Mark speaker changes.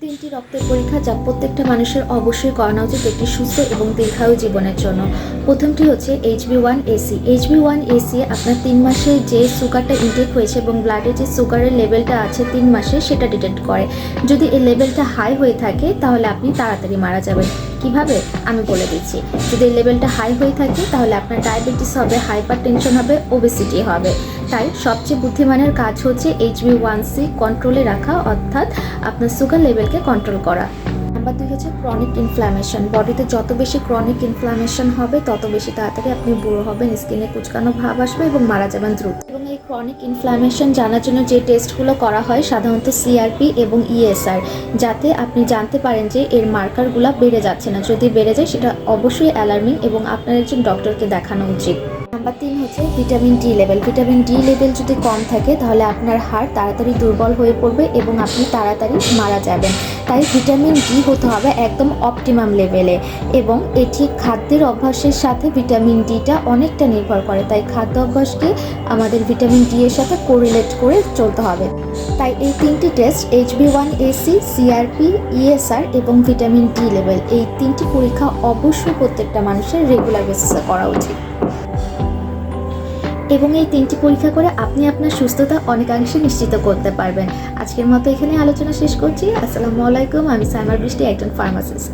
Speaker 1: তিনটি রক্তের পরীক্ষা যা প্রত্যেকটা মানুষের অবশ্যই করানো উচিত একটি সুস্থ এবং দীর্ঘায়ু জীবনের জন্য। প্রথমটি হচ্ছে HB1AC। HB1AC আপনার 3 মাসে যে সুগারটা ইনটেক হয়েছে এবং ব্লাডে যে সুগারের লেভেলটা আছে 3 মাসে সেটা ডিটেক্ট করে। যদি এই লেভেলটা হাই হয়ে থাকে তাহলে আপনি তাড়াতাড়ি মারা যাবেন। কিভাবে আমি বলে দিচ্ছি। যদি এই লেভেলটা হাই হয়ে থাকে তাহলে আপনার ডায়াবেটিস হবে, হাইপার টেনশন হবে, ওবেসিটি হবে। তাই সবচেয়ে বুদ্ধিমানের কাজ হচ্ছে HB1C কন্ট্রোলে রাখা, অর্থাৎ আপনার সুগার লেভেলকে কন্ট্রোল করা। নাম্বার 2 হচ্ছে ক্রনিক ইনফ্ল্যামেশন। বডিতে যত বেশি ক্রনিক ইনফ্ল্যামেশন হবে তত বেশি তাড়াতাড়ি আপনি বুড়ো হবেন, স্কিনে কুচকানো ভাব আসবে এবং মারা যাবেন দ্রুত। এবং এই ক্রনিক ইনফ্ল্যামেশন জানার জন্য যে টেস্টগুলো করা হয় সাধারণত CRP এবং ESR, যাতে আপনি জানতে পারেন যে এর মার্কারগুলো বেড়ে যাচ্ছে না। যদি বেড়ে যায় সেটা অবশ্যই অ্যালার্মিং এবং আপনার একজন ডক্টরকে দেখানো উচিত। নাম্বার 3 হচ্ছে vitamin D level. Vitamin D level যদি কম থাকে তাহলে আপনার হাড় তাড়াতাড়ি দুর্বল হয়ে পড়বে এবং আপনি তাড়াতাড়ি মারা যাবেন। তাই ভিটামিন ডি হতে হবে একদম অপটিমাম লেভেলে এবং এটি খাদ্যের অভ্যাসের সাথে ভিটামিন ডিটা অনেকটা নির্ভর করে। তাই খাদ্য অভ্যাসকে আমাদের ভিটামিন ডি এর সাথে কোরিলেট করে চলতে হবে। তাই এই তিনটি টেস্ট HB1AC, CRP, ESR এবং ভিটামিন ডি লেভেল, এই তিনটি পরীক্ষা অবশ্যই প্রত্যেকটা মানুষের রেগুলার বেসিসে করা উচিত। এবং এই তিনটি পরীক্ষা করে আপনি আপনার সুস্থতা অনেকাংশে নিশ্চিত করতে পারবেন। আজকের মতো এখানে আলোচনা শেষ করছি। আসসালামু আলাইকুম। আমি সাইমার বৃষ্টি, একজন ফার্মাসিস্ট।